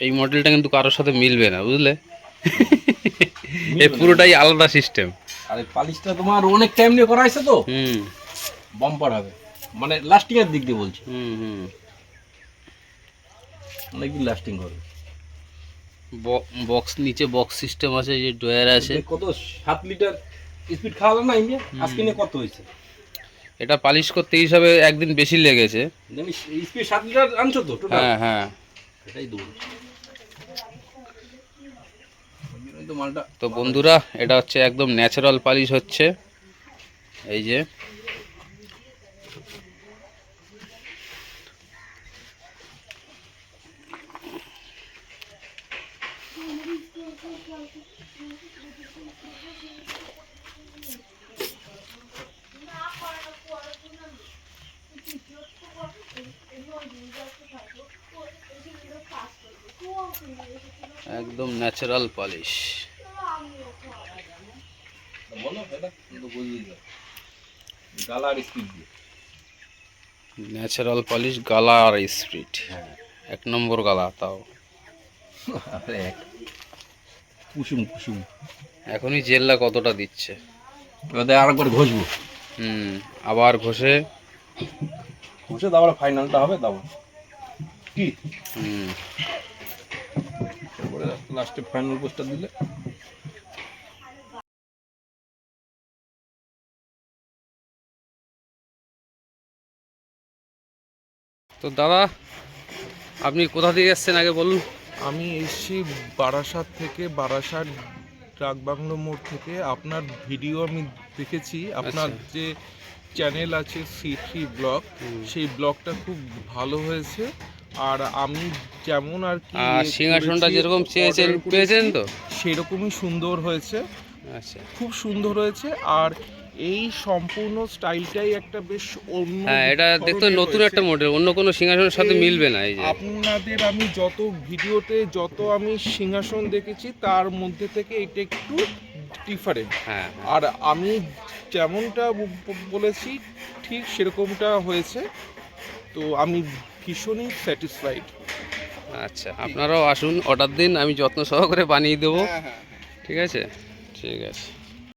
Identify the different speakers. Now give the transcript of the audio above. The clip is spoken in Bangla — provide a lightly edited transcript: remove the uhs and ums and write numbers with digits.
Speaker 1: এই মডেলটা কিন্তু কারোর সাথে মিলবে না, বুঝলে? এই পুরোটাই আলাদা সিস্টেম।
Speaker 2: আর এই পালিশটা তোমার অনেক টাইম নিয়ে করা হয়েছে তো,
Speaker 1: হুম
Speaker 2: বাম্পার হবে, মানে লাস্টিং এর দিক দিয়ে বলছি,
Speaker 1: হুম হুম
Speaker 2: অনেকদিন লাস্টিং করবে।
Speaker 1: বক্স, নিচে বক্স সিস্টেম আছে, যে ড্রয়ার আছে।
Speaker 2: কত 7 লিটার স্পিড খাওয়ালো না ইন্ডিয়া, আজকে নিয়ে কত হয়েছে?
Speaker 1: এটা পালিশ করতে এই হিসাবে একদিন বেশি লেগেছে।
Speaker 2: স্পিড 7 লিটার আনছো তো টোটাল?
Speaker 1: হ্যাঁ হ্যাঁ।
Speaker 2: এটাই দূর তো মালটা।
Speaker 1: তো বন্ধুরা, এটা হচ্ছে একদম ন্যাচারাল পালিশ হচ্ছে, এই যে। একদম ন্যাচারাল পালিশ। ন্যাচারাল পালিশ, গালা আর স্পিড, এক নম্বর গালা তাও।
Speaker 2: কুসুম কুসুম।
Speaker 1: এখনই জেল্লা কতটা দিচ্ছে,
Speaker 2: আরেকবার ঘষবো।
Speaker 1: আবার ঘষে
Speaker 2: ঘষে তারপরে ফাইনালটা হবে, তারপর কি লাস্টে ফাইনাল পোস্টার দিলে।
Speaker 1: তো দাদা, আপনি কোথা থেকে এসছেন আগে বলুন?
Speaker 3: আমি এসেছি বারাসাত থেকে, বারাসাত ডাকবাংলো মোড় থেকে। আপনার ভিডিও আমি দেখেছি, আপনার যে চ্যানেল আছে C3 ব্লগ, সেই ব্লগটা খুব ভালো হয়েছে। আর আমি যেমন আর কি
Speaker 1: সিংহাসনটা যেরকম চেয়েছেন পেয়েছেন তো,
Speaker 3: সেরকমই সুন্দর হয়েছে।
Speaker 1: আচ্ছা,
Speaker 3: খুব সুন্দর হয়েছে। আর এই সম্পূর্ণ স্টাইলটাই একটা বেশ অন্য,
Speaker 1: হ্যাঁ, এটা দেখতে নতুন একটা মডেল, অন্য কোনো সিংহাসনের সাথে মিলবে না। এই যে
Speaker 3: আপনাদের আমি যত ভিডিওতে যত আমি সিংহাসন দেখেছি, তার মধ্যে থেকে এটা একটু ডিফারেন্ট।
Speaker 1: হ্যাঁ,
Speaker 3: আর আমি যেমনটা বলেছি ঠিক সেরকমটা হয়েছে। তো আমি ভীষণই স্যাটিসফাইড।
Speaker 1: আচ্ছা, আপনারাও আসুন, অর্ডার দিন, আমি যত্ন সহকারে বানিয়ে দেবো।
Speaker 3: হ্যাঁ হ্যাঁ।
Speaker 1: ঠিক আছে, ঠিক আছে।